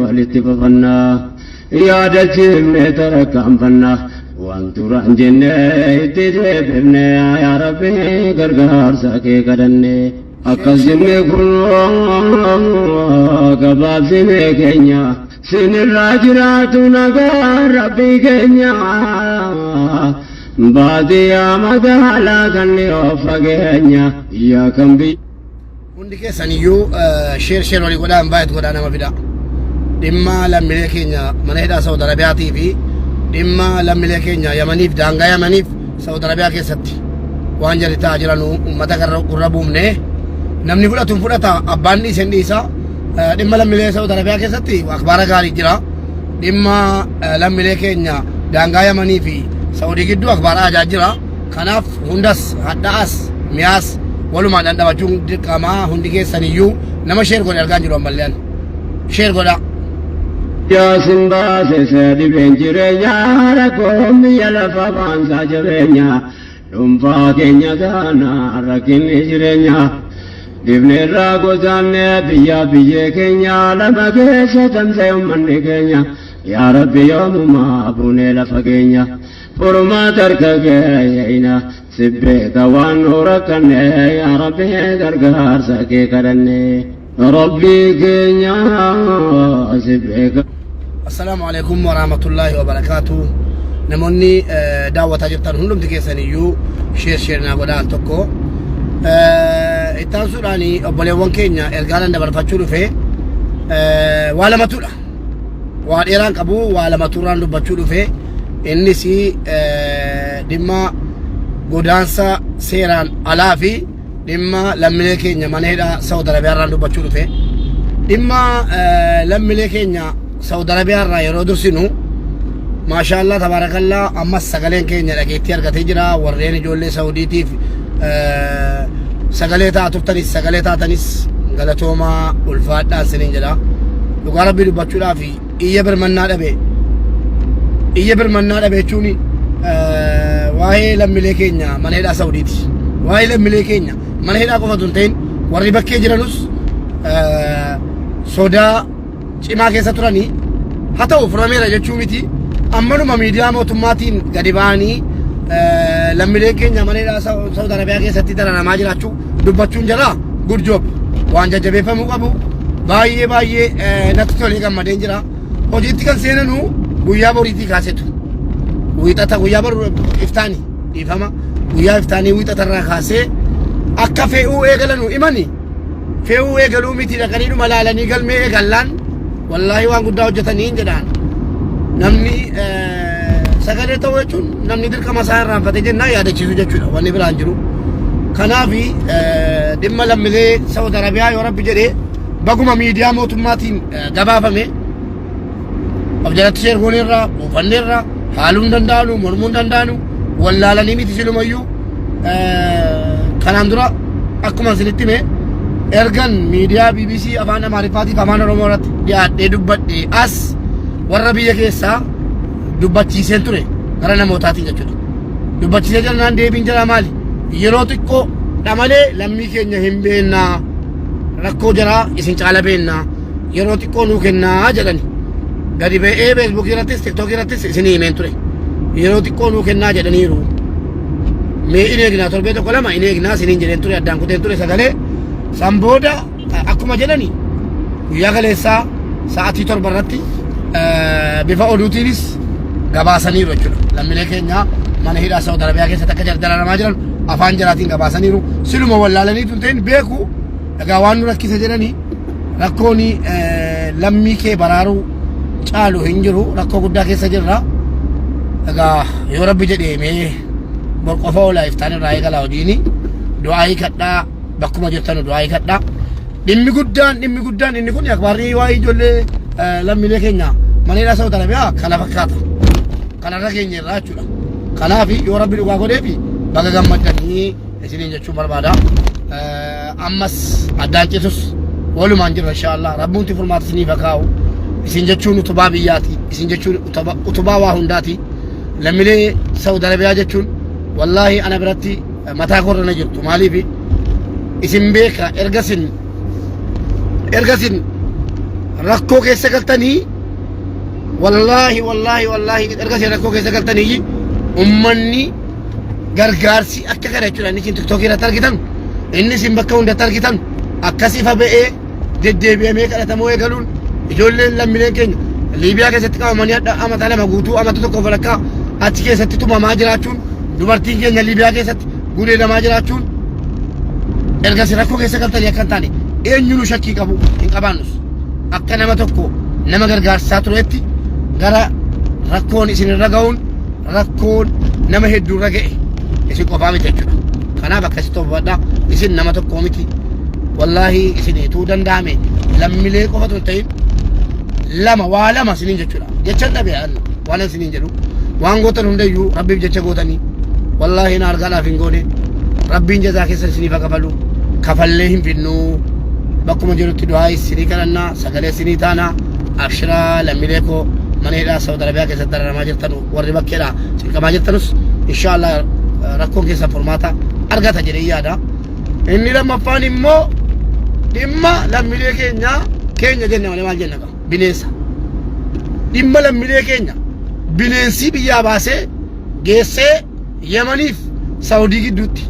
ولتفقنا يا دجم تركم فنا وانتران جنة تجيبنا يا ربي غرغر ساكي كدني أكزم كل كباب سنة كينيا سن الراجرات نغار ربي كينيا باديا مدهلا كني وفقينيا يا كمبي hundi keessaniyyuu sheer walii godhaan baay'eetu godhaa nama fida dhimma lammiilee keenya mana hidhaa Saawud Arabiyaatii fi dhimma lammiilee keenya Yamaniif daangaa Yamaniif Saawud Arabiyaa keessatti waan jalli ta'aa jiran uummata gurra buufne namni fudhata abbaan dhiisen dhiisa dhimma lammiilee Saawud Arabiyaa keessatti akhbaara gaarii jira dhimma lammiilee keenya daangaa Yamanii fi Saawudii gidduu akhbaara ajaa jira kanaaf hundas hadhaas miyaas walumaan dandamachuun dirqamaa hundi keessaniyyuu nama sheer godhe argaan jiru ammalleen sheer godha yaa simbaase sadi benjireenya rakkoon biyya lafa baansaa jabeenya dhuunfaa keenya gaana rakkinni jireenya dibneerraa gosaanne biyyee keenya lafa keessa tamsa'e uummanni keenya yaa rabbi yoomumaa buunee lafa keenya furmaata harka keeyina سبيك وانورك يا ربي غرغر ساكي كدني ربي كينيا سبيك. السلام عليكم ورحمة الله وبركاته. نموني دعوة جبتان هندم تكيسانيو شير ناقودان توكو itaan suudhaanii obboleewwan keenya ergaan dabarfachuu dhufe waa lamatuudha waa dheeraan qabu waa lamatuurraan dubbachuu dhufe innis dhimma godaansa seeraan alaa fi dhimma lammiilee keenya mana hidhaa Saawud Arabiyaarraan dubbachuu dhufe dhimma lammiilee keenya Saawud Arabiyaarraa yeroo dursinu maashaallah tabaarakallaa ammas sagaleen keenya dhageettii argatee jira warreen ijoollee Saawudiitiif sagalee turtanis sagalee taatanis galatoomaa ulfaadhaan siniin jedha dhugaa rabbii dubbachuudhaaf iyya birmannaa dhabe jechuun waa'ee lammiilee keenya mana hidhaa Saawudiiti waa'ee lammiilee keenya mana hidhaa qofa osoo hin ta'in warri bakkee jiranus sodaa cimaa keessa turanii haa ta'u furameera jechuu miti ammanuma miidiyaa mootummaatiin gadi ba'anii lammiilee keenya mana hidhaa Saawud Arabiyaa keessatti dararamaa jiraachuu dubbachuun jira good job waan jajjabeeffamuu qabu baay'ee natti tolee gammadeen jira hojiitti kan seenanu guyyaa boriitii kaasetu wiixata guyyaa boru iftaanii dhiifama guyyaa iftaanii wiixatarraa kaasee akka fe'uu eegalanu imani fe'uu eegaluu miti dhaqanii dhuma laalanii galmee eegallaan wallaahi waan guddaa hojjetanii hin jedhaan namni sagalee ta'uu jechuun namni dirqama isaa irraanfatee jennaa yaadachiisu jechuudha wanni biraan jiru kanaaf dhimma lammiilee Saawud Arabiyaa yoo rabbi jedhee baguma miidiyaa mootummaatiin gabaafame of jalatti sheergoonirra buufanneerra haaluun danda'anu mormuun danda'anu wallaalanii miti silumayyuu kanaan dura akkuma isinitti hime ergan miidiyaa BBC afaan Amaariffaatiif afaan Oromoo irratti dhiyaadhee dubbadhe as warra biyya keessaa dubbachiiseen ture gara namootaatiin jechuudha dubbachiisee jirnaan deebiin jira maali yeroo xiqqoo dhamalee lammii keenya hin beennaa rakkoo jaraa isin caala beennaa yeroo xiqqoo nuu kennaa jedhani gadi ba'ee Facebook irrattis TikTok irrattis isinii himeen ture yeroo xiqqoo nuu kennaa jedhaniiru mee in eegnaa torbee tokko lama in eegnaa isiniin jedheen ture addaan kuteen ture sagalee san booda akkuma jedhani guyyaa kaleessaa sa'aatii 7 irratti bifa oduutiinis gabaasaniiru jechuudha lammiilee keenya mana hidhaa Saawud Arabiyaa keessatti akka dararamaa jiran afaan jaraatiin gabaasaniiru siluma wallaalanii tun ta'in beeku egaa waan nu rakkise jedhanii rakkoon lammii kee baraaruu caalu hin jiru rakkoo guddaa keessa jirra egaa yoo rabbi jedhee mee bor qofa oolaa iftaan irraa eegalaa hojiini du'aayii kadhaa bakkuma jirtanu du'aayii kadhaa dhimmi guddaan inni kun akbaarrii waa'ee ijoollee lammiilee keenya mana hidhaa Saawud Arabiyaa kana fakkaata kanarra keenya irraa jechuudha kanaaf yoo rabbi dhugaa godheefi baga gammadanii isiniin jechuun barbaada ammas addaan citus walumaan jirra inshaallah rabbuunti furmaata isiniif kaa'u isin jechuun utubaa biyyaati isin jechuun utubaa waa hundaati lammiilee Saawud Arabiyaa jechuun wallaahi ana biratti mataa korra na jirtu maaliif isin beeka ergasin rakkoo keessa galtanii wallaahi ergasii rakkoo keessa galtanii ummanni gargaarsi akka kana jechuudha. Inni isin TikTok irratti argitan inni isin bakka hundatti argitan akkasii fa ba'ee deddeebi'amee kadhatamoo eegaluun ijoolleen lammiileen keenya Liibiyaa keessatti qabamanii amata lama guutuu amata tokko walakkaa achi keessatti tumamaa jiraachuun dubartiin keenya Liibiyaa keessatti gudeedamaa jiraachuun ergasii rakkoo keessa galtanii akka hin taane eenyuun shakkii qabu hin qabaannus akka nama tokko nama gargaarsaa turetti gara rakkoon isin irra ga'uun rakkoon nama hedduu irra ga'e isin qofaa miti jechuudha. Kanaaf akkasitti hubadhaa isin nama tokko miti wallaahi isiniituu danda'ame lammiilee qofatu hin ta'in lama waa lama isiniin jechuudha. Jecha dhabe'an waan isiniin jedhu waan gootan hundayyuu rabbiif jecha gootanii wallaahi na argaadhaaf hin goone rabbiin jazaa keessa isiniif qabalu kafallee hin finnuu bakkuma jirutti du'aa isinii kadhannaa sagalee isinii taanaa abshiraa lammiilee koo mana hidhaa Saudi Arabiyaa keessatti dararamaa jirtan warri bakkeedhaa cinqamaa jirtanus inshaallah rakkoon keessa furmaata argata jedhee yaada. Inni lammaffaan immoo dhimma lammiilee keenya jenna malee maal jenna qaba bineensa dhimma lammiilee keenya bineensi biyyaa baasee geessee Yemaniif Saudii gidduutti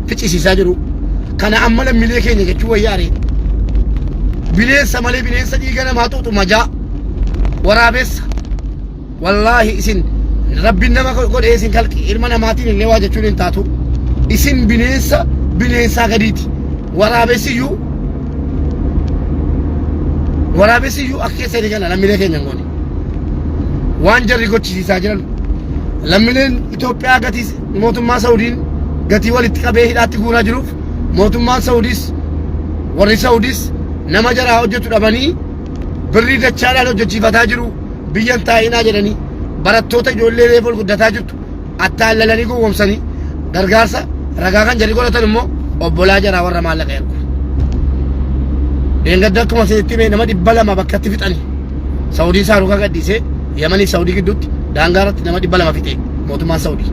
ficcisiisaa jiru. Kana amma lammiilee keenya jechuu wayyaaree bineensa malee bineensa dhiiga namaa xuuxu majaa waraabessa wallaahi isin rabbiin nama godhee isin kalqi ilma namaatiin illee waa jechuun hin taatu isin bineensaa gadiiti waraabessiyyuu akka keessanii kana lammiilee keenya goone waan jarri gochisiisaa jiran lammiileen Itoophiyaa gatii mootummaa Saudiin gatii walitti qabee hidhaatti guuraa jiruuf mootummaan Saudiis warri Saudiis nama jaraa hojjetu dhabanii birrii dachaadhaan hojjechiifataa jiru biyyan taa'inaa jedhanii barattoota ijoollee reefuu guddataa jirtu attaallalanii gowwoomsanii gargaarsa ragaa kan jarri godhatan immoo obbolaa jaraa warra maallaqa ergu. Deengadda akkuma isinitti hime nama 200 bakkatti fixanii Saudii saarukaa gadhiisee Yemanii Saudii gidduutti daangaa irratti nama 200 fixe mootummaan Saudii.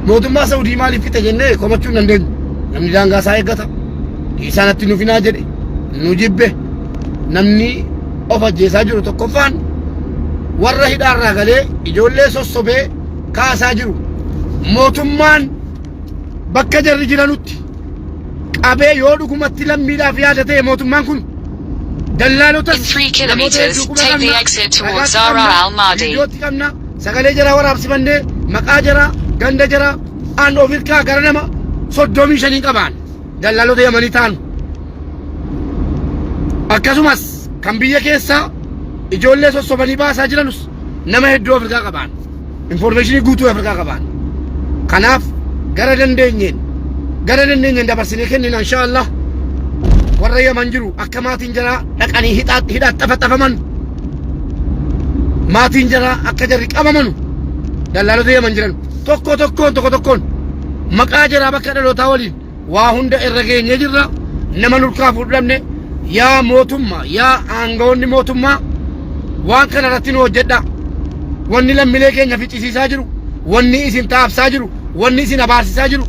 Mootummaa Saudii maaliif fixe jennee komachuu hin dandeenyu. Namni daangaa isaa eeggata. Isaanatti nuuf hinaa jedhe nu jibbe namni of ajjeesaa jiru tokkoffaan warra hidhaarraa galee ijoollee sossobee kaasaa jiru. Mootummaan bakka jarri jiranutti qabee yoo dhugumatti lammiidhaaf yaada ta'e mootummaan kun dallaalotas In 3 kilometers, take the exit towards Zara Al Mahdi. Sagalee jaraa waraabsifannee maqaa jaraa ganda jaraa aan of hirkaa gara nama 35 qabaan dallaalota Yemanii ta'an. Akkasumas kan biyya keessaa ijoollee sossobanii baasaa jiranus nama hedduu Afrikaa qabaan informationii guutuu Afrikaa qabaan. Kanaaf gara dandeenyeen dabarsinee kennina inshaallah warra Yemen jiru akka maatiin jaraa dhaqanii hidhaatti xafaxafaman maatiin jaraa akka jarri qabamanu dallaalota Yemen jiran tokko tokkoon maqaa jaraa bakka dhalootaa waliin waa hunda irra geenyee jirra. Nama nurkaa fuudhamne yaa mootummaa yaa aangawoonni mootummaa waan kana irratti nu hojjedha. Wanni lammiilee keenya ficcisiisaa jiru wanni isin taabsaa jiru wanni isin abaarsisaa jiru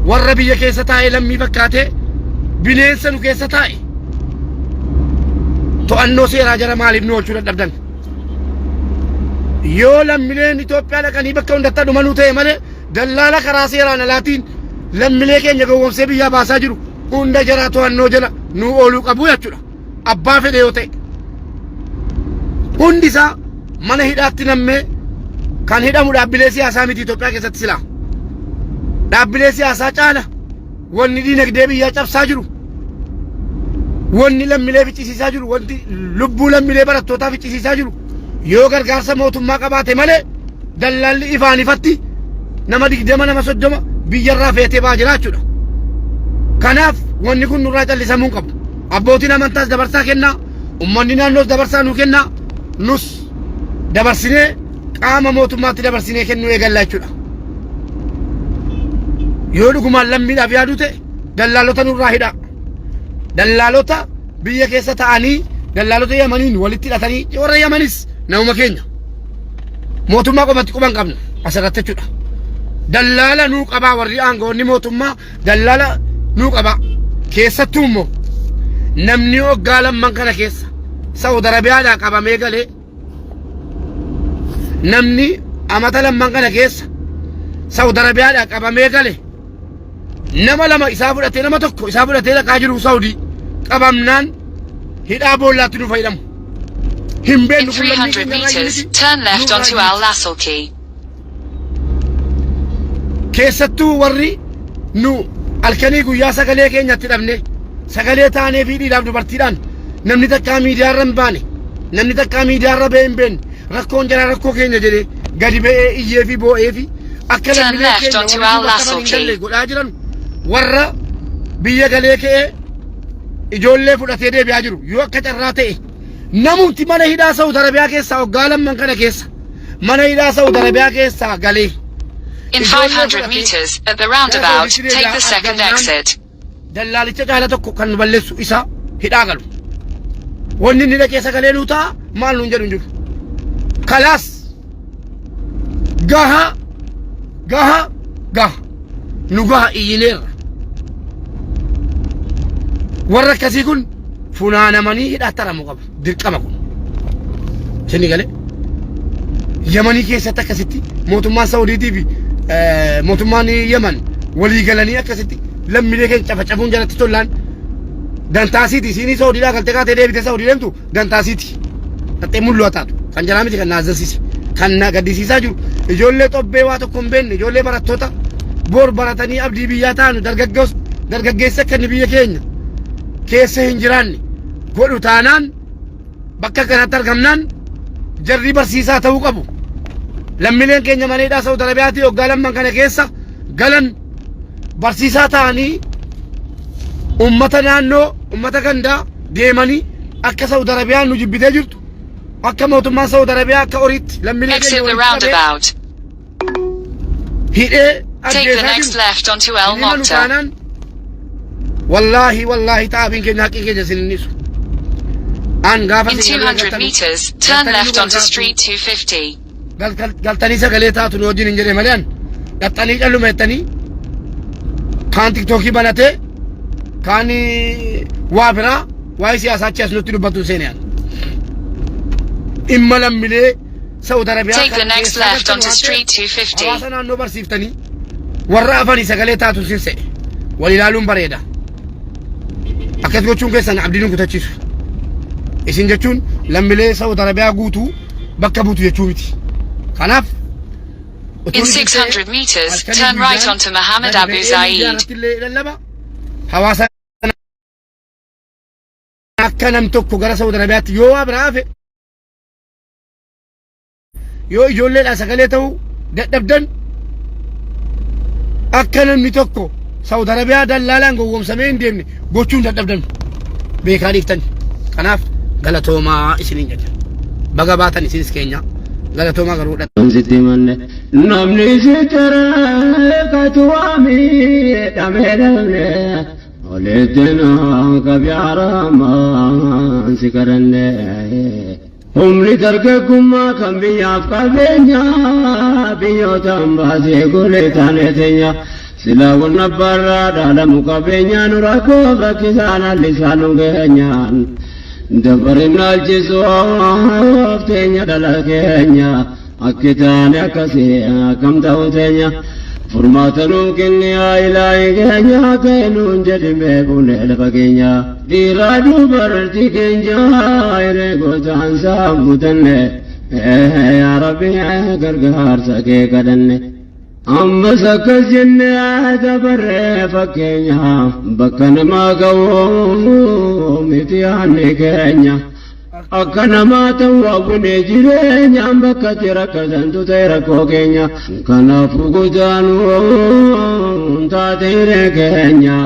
warra biyya keessa taa'ee lammii fakkaatee bineensa nu keessa taa'e to'annoo seeraa jara maaliif nu oolchuu dadhabdan? Yoo lammiileen Itoophiyaa dhaqanii bakka hundatti dhumanuu ta'e malee dallaala karaa seeraan alaatiin lammiilee keenya gowwoomsee biyyaa baasaa jiru hunda jaraa to'annoo jala nu ooluu qabu jechuudha. Abbaa fedhe yoo ta'e hundi isaa mana hidhaatti nammee kan hidhamu dhaabbilee siyaasaa miti Itoophiyaa keessatti silaa. Dhaabbilee siyaasaa caala wanni diinagdee biyyaa cabsaa jiru wanni lammiilee ficcisiisaa jiru wanti lubbuu lammiilee barattootaa ficcisiisaa jiru yoo gargaarsa mootummaa qabaate malee dallaalli ifaan ifatti nama 20 nama 30 biyyarraa feetee baa jira jechuudha. Kanaaf wanni kun nurraa callisamuu qabu. Abbootiin amantaas dabarsaa kennaa ummanni naannoos dabarsaa nuu kennaa nus dabarsinee qaama mootummaatti dabarsinee kennuu eegallaa jechuudha. Yoo dhugumaan lammiidhaaf yaadu ta'e dallaalota nurraa hidhaa. Dallaalota biyya keessa ta'anii dallaalota Yemaniin walitti hidhatanii warra Yemanis namuma keenya mootummaa qofatti quban qabna asirratti jechuudha. Dallaala nuu qabaa warri aangawoonni mootummaa dallaala nuu qabaa keessattuu immoo namni hoggaa lamman kana keessa Saudi Arabiyaa qabamee galee namni amata lamman kana keessa Saudi Arabiyaa qabamee galee nama lama isaa fudhatee nama tokko isaa fudhatee dhaqaa jiru Saudi qabamnaan hidhaa boollaatti nu fayyadamu. In 300 meters, turn left onto Al Lasalki. Keessattuu warri nu halkanii guyyaa sagalee keenyatti dhabne sagalee taanee fi dhiidhaaf dubartiidhaan namni takkaa miidiyaarra hin baane namni takkaa miidiyaarra ba'ee hin beekne rakkoon jara rakkoo keenya jedhee gadi ba'ee iyyee fi boo'ee fi akka lammiilee keenya godhaa jiran warra biyya galee ka'ee ijoollee fudhatee deebi'aa jiru yoo akka carraa ta'e namumti mana hidhaa Saudi Arabiyaa keessaa waggaa lamman kana keessa mana hidhaa Saudi Arabiyaa keessaa galee. In 500 meters, at the roundabout, take the second exit. Dallaalicha jaala tokko kan balleessu isa hidhaa galu. Wanni inni dhaqee sagalee nuu ta'a maal nuun jedhu hin jiru. Kalaas gaha nu gaha iyyineerra. Warra akkasii kun funaanamanii hidhaatti haramuu qabu. Dirqama kun. Isinii galee Yamanii keessatti akkasitti mootummaan Saawudiitii fi mootummaan Yaman walii galanii akkasitti lammiilee keenya cafacafuun jalatti tollaan dantaasiiti. Siinii Saawudiidhaa galtee kaatee deebitee Saawudii deemtu dantaasiiti. Dhattee mul'atu taatu kan jalaa miti kan naasisiise kan na gaddisiisaa jiru ijoollee xobbee waa tokko hin beekne ijoollee barattoota bor baratanii abdii biyyaa taanu dargaggeessa akka inni biyya keenya keessa hin jiraanne godhu taanaan bakka kanatti argamnaan jarri barsiisaa ta'uu qabu. Lammiileen keenya mana hidhaa Saudi Arabiyaatii waggaa lamman kana keessa galan barsiisaa ta'anii ummata naannoo ummata gandaa deemanii akka Saudi Arabiyaan nu jibbitee jirtu akka mootummaan Saudi Arabiyaa akka horiitti lammiilee Exit the roundabout. hidhee Take the next left onto El Mokta. Wallahi ta'abiin keenya haqqii keenya sininnisu. In 200 meters, turn left onto Street 250. galtanii sagalee taatu nu wajjin hin jedhe malee an dhaxxanii calluma jettanii kaan tiktookii banatee kaan waa biraa waa'ee siyaasaa achi as nutti dubbatu seenaan dhimma lammiilee Saudi Arabiyaa Take the next left onto Street 250. hawaasa naannoo barsiiftanii warra afanii sagalee taatu sin se'e wal ilaaluun bareeda akkas gochuun keessan abdii nu kutachiisu isin jechuun lammiilee Saudi Arabiyaa guutuu bakka buutu jechuu miti. Kanaaf In 600 meters, turn right onto Mohammed Abu Zaid. Hawaasa akka nam tokko gara Saudi Arabiyaatti yoo waa biraa hafe yoo ijoolleedhaan sagalee ta'uu dadhabdan akka namni tokko Saudi Arabiyaa dallaalaan gowwoomsamee hin deemne gochuun dadhabdan beekaa dhiiftan. Kanaaf galatoomaa isiniin jedha baga baatan isinis keenya galatoomaa garuu sitti manne namni sitere katuwami dhameedhamne oleettena kabyaarama sikaranne humni dargaggummaa kan biyyaaf qabeenya biyyootaan baasee golee taanee teenya silaa wanna barraa dhaalamu qabeenya nu rakkoo rakkisaan hallisaan nu geenyaan dabarina jisuuf teenya dhala keenya akkitaane akkasii akkam ta'u teenya furmaata nuun kenni haa ilaahi keenya kennuun jedhimee buunee lafa keenya dhiiraa dubartii keenya hiree gootaan saamutanne yaa rabbi gargaarsa kee kadhanne ammas akkas jennee dabarree fakkeenya bakka namaa ga'uu miti yaanne keenya akka namaa ta'uu hawwinee jireenyaan bakka itti rakkatantu ta'e rakkoo keenya kanaafuu guddaanuu taate hiree keenya